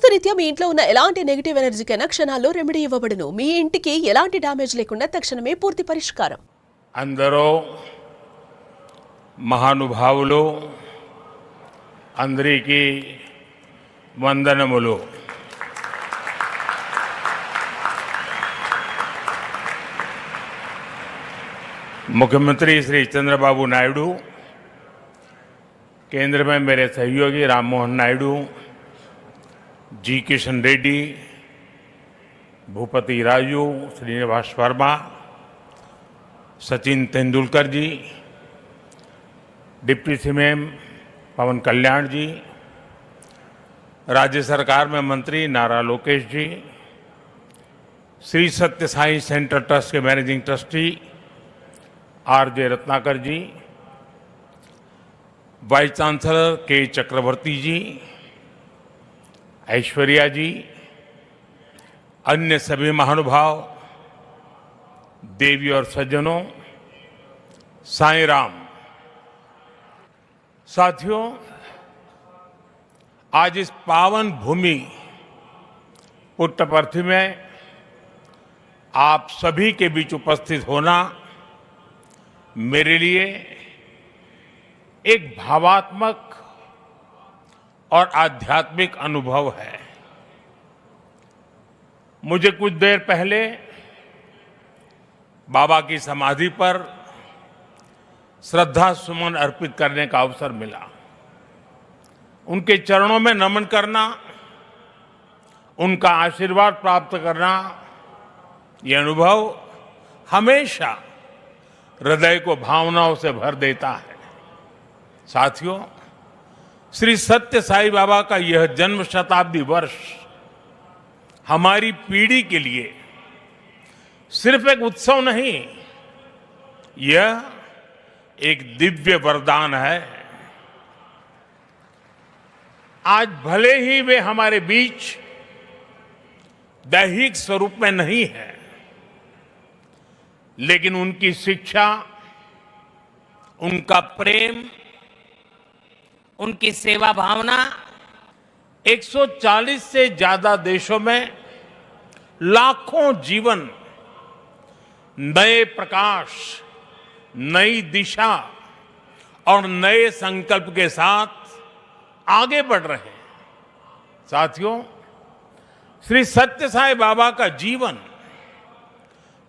వాస్తురీత్యా మీ ఇంట్లో ఉన్న ఎలాంటి నెగటివ్ ఎనర్జీకైనా క్షణాల్లో రెమెడీ ఇవ్వబడును. మీ ఇంటికి ఎలాంటి డ్యామేజ్ లేకుండా తక్షణమే పూర్తి పరిష్కారం. అందరూ మహానుభావులు అందరికీ వందనములు. मुख्यमंत्री श्री चंद्रबाबू नायडू, केंद्र में मेरे सहयोगी राम मोहन नायडू, जी किशन रेड्डी, भूपति राजू, श्रीनिवास वर्मा, सचिन तेंदुलकर जी, डिप्टी सीएम पवन कल्याण जी, राज्य सरकार में मंत्री नारा लोकेश जी, श्री सत्य साई सेंटर ट्रस्ट के मैनेजिंग ट्रस्टी आर.जे. रत्नाकर जी, वाइस चांसलर के चक्रवर्ती जी, ऐश्वर्या जी, अन्य सभी महानुभाव, देवी और सज्जनों, साईं राम। साथियों, आज इस पावन भूमि पुट्टपर्थी में आप सभी के बीच उपस्थित होना मेरे लिए एक भावात्मक और आध्यात्मिक अनुभव है। मुझे कुछ देर पहले बाबा की समाधि पर श्रद्धा सुमन अर्पित करने का अवसर मिला। उनके चरणों में नमन करना, उनका आशीर्वाद प्राप्त करना, यह अनुभव हमेशा हृदय को भावनाओं से भर देता है। साथियों, श्री सत्य साई बाबा का यह जन्म शताब्दी वर्ष हमारी पीढ़ी के लिए सिर्फ एक उत्सव नहीं, यह एक दिव्य वरदान है। आज भले ही वे हमारे बीच दैहिक स्वरूप में नहीं है, लेकिन उनकी शिक्षा, उनका प्रेम, उनकी सेवा भावना 140 से ज्यादा देशों में लाखों जीवन नए प्रकाश, नई दिशा और नए संकल्प के साथ आगे बढ़ रहे हैं। साथियों, श्री सत्य साई बाबा का जीवन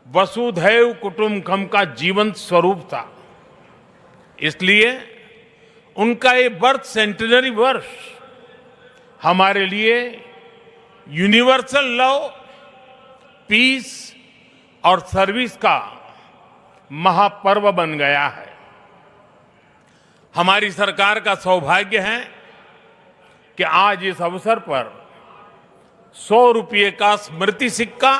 वसुधैव कुटुंबकम का जीवंत स्वरूप था। इसलिए उनका ये बर्थ सेंटिनरी वर्ष हमारे लिए यूनिवर्सल लव, पीस और सर्विस का महापर्व बन गया है। हमारी सरकार का सौभाग्य है कि आज इस अवसर पर 100 रुपये का स्मृति सिक्का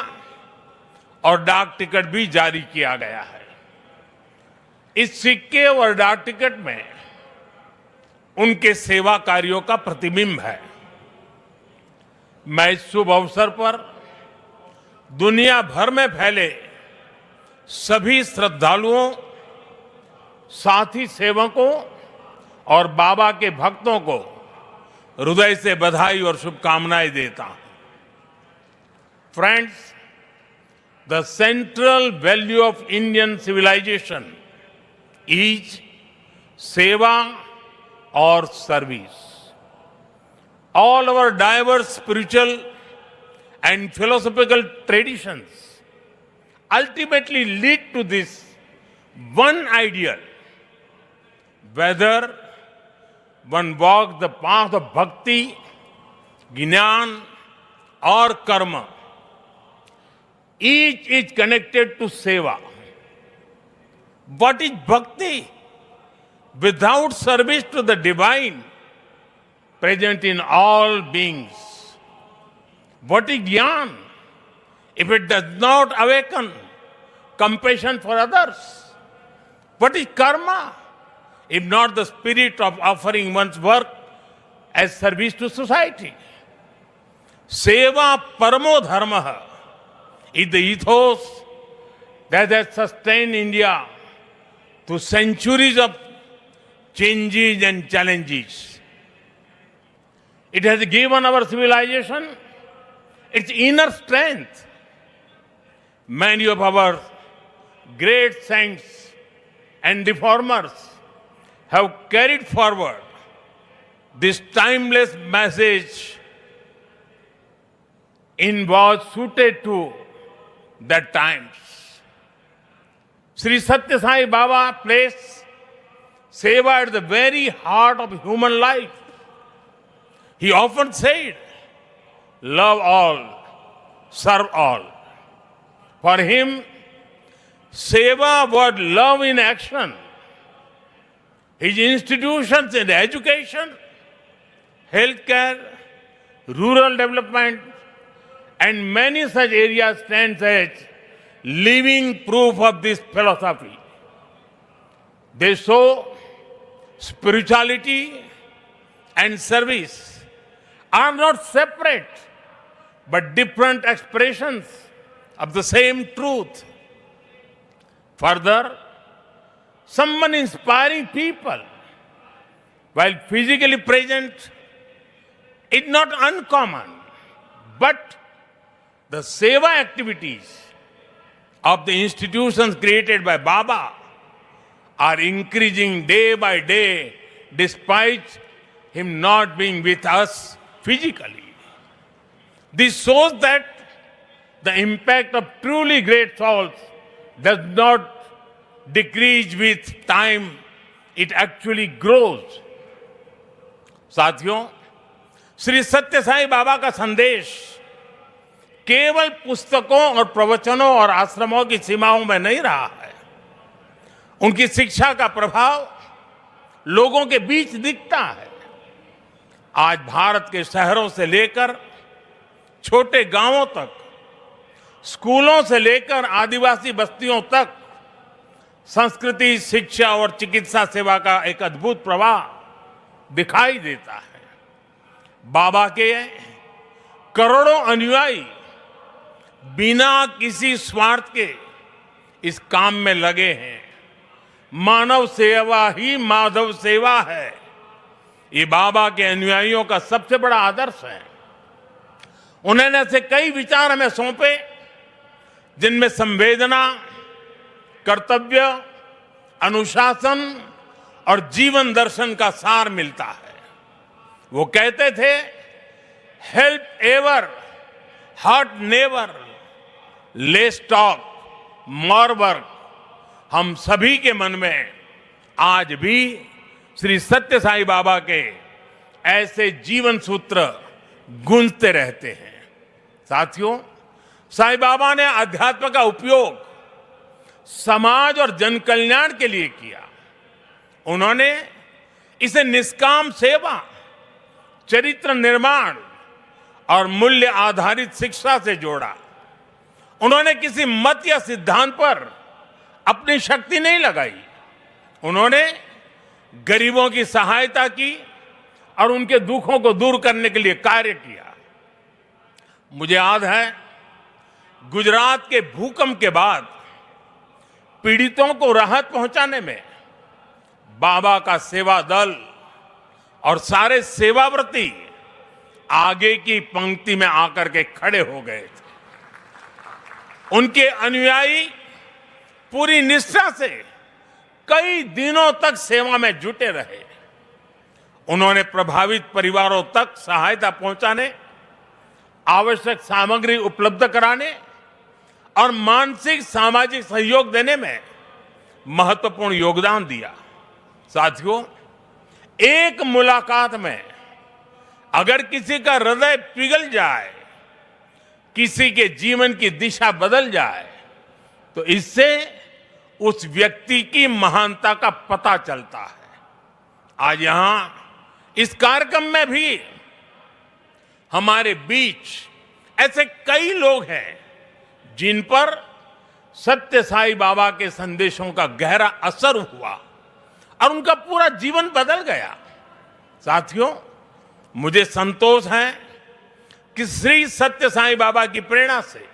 और डाक टिकट भी जारी किया गया है। इस सिक्के और डाक टिकट में उनके सेवा कार्यों का प्रतिबिंब है। मैं इस शुभ अवसर पर दुनिया भर में फैले सभी श्रद्धालुओं, साथी सेवकों और बाबा के भक्तों को हृदय से बधाई और शुभकामनाएं देता हूं। Friends, the central value of Indian civilization is seva or service. All our diverse spiritual and philosophical traditions ultimately lead to this one ideal. Whether one walks the path of bhakti, jnana or karma, each is connected to seva. What is bhakti? Without service to the divine present in all beings. What is jnana? If it does not awaken compassion for others. What is karma? If not the spirit of offering one's work as service to society. Seva paramo dharma is the ethos that has sustained India through centuries of changes and challenges. It has given our civilization its inner strength. Many of our great saints and reformers have carried forward this timeless message in was suited to that times. Sri Satya Sai Baba placed seva at the very heart of human life. He often said, love all, serve all. For him, seva was love in action. His institutions in education, healthcare, rural development, and many such areas stand as living proof of this philosophy. They show spirituality and service are not separate but different expressions of the same truth. Further, someone inspiring people while physically present is not uncommon, but the seva activities of the institutions created by Baba are increasing day by day despite him not being with us physically. This shows that the impact of truly great souls does not decrease with time, it actually grows. साथियों, श्री सत्य साई बाबा का संदेश केवल पुस्तकों और प्रवचनों और आश्रमों की सीमाओं में नहीं रहा है। उनकी शिक्षा का प्रभाव लोगों के बीच दिखता है। आज भारत के शहरों से लेकर छोटे गांवों तक, स्कूलों से लेकर आदिवासी बस्तियों तक संस्कृति, शिक्षा और चिकित्सा सेवा का एक अद्भुत प्रवाह दिखाई देता है। बाबा के करोड़ों अनुयायी बिना किसी स्वार्थ के इस काम में लगे हैं। मानव सेवा ही माधव सेवा है, ये बाबा के अनुयायियों का सबसे बड़ा आदर्श है। उन्होंने ऐसे कई विचार हमें सौंपे जिनमें संवेदना, कर्तव्य, अनुशासन और जीवन दर्शन का सार मिलता है। वो कहते थे, help ever, hurt never, less talk, more work. हम सभी के मन में आज भी श्री सत्य साई बाबा के ऐसे जीवन सूत्र गूंजते रहते हैं। साथियों, साई बाबा ने अध्यात्म का उपयोग समाज और जन कल्याण के लिए किया। उन्होंने इसे निष्काम सेवा, चरित्र निर्माण और मूल्य आधारित शिक्षा से जोड़ा। उन्होंने किसी मत या सिद्धांत पर अपनी शक्ति नहीं लगाई। उन्होंने गरीबों की सहायता की और उनके दुखों को दूर करने के लिए कार्य किया। मुझे याद है, गुजरात के भूकंप के बाद पीड़ितों को राहत पहुंचाने में बाबा का सेवा दल और सारे सेवाव्रती आगे की पंक्ति में आकर के खड़े हो गए थे। उनके अनुयायी पूरी निष्ठा से कई दिनों तक सेवा में जुटे रहे। उन्होंने प्रभावित परिवारों तक सहायता पहुंचाने, आवश्यक सामग्री उपलब्ध कराने और मानसिक सामाजिक सहयोग देने में महत्वपूर्ण योगदान दिया। साथियों, एक मुलाकात में अगर किसी का हृदय पिघल जाए, किसी के जीवन की दिशा बदल जाए, तो इससे उस व्यक्ति की महानता का पता चलता है। आज यहां इस कार्यक्रम में भी हमारे बीच ऐसे कई लोग हैं जिन पर सत्य साई बाबा के संदेशों का गहरा असर हुआ और उनका पूरा जीवन बदल गया। साथियों, मुझे संतोष है कि श्री सत्य साई बाबा की प्रेरणा से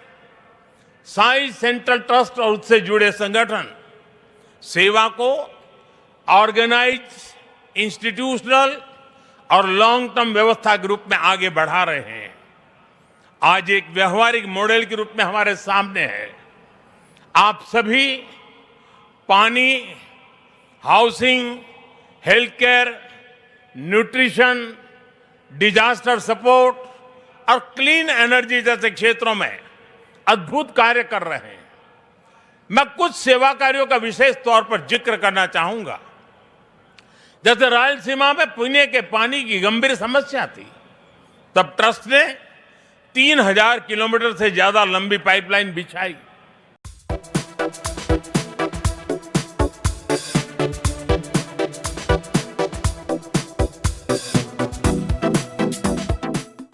साई सेंट्रल ट्रस्ट और उससे जुड़े संगठन सेवा को ऑर्गेनाइज, इंस्टीट्यूशनल और लॉन्ग टर्म व्यवस्था के रूप में आगे बढ़ा रहे हैं। आज एक व्यवहारिक मॉडल के रूप में हमारे सामने है। आप सभी पानी, housing, health care, nutrition, disaster support और क्लीन एनर्जी जैसे क्षेत्रों में अद्भुत कार्य कर रहे हैं। मैं कुछ सेवा कार्यों का विशेष तौर पर जिक्र करना चाहूंगा। जैसे रायलसीमा में पीने के पानी की गंभीर समस्या थी, तब ट्रस्ट ने 3000 किलोमीटर से ज्यादा लंबी पाइपलाइन बिछाई।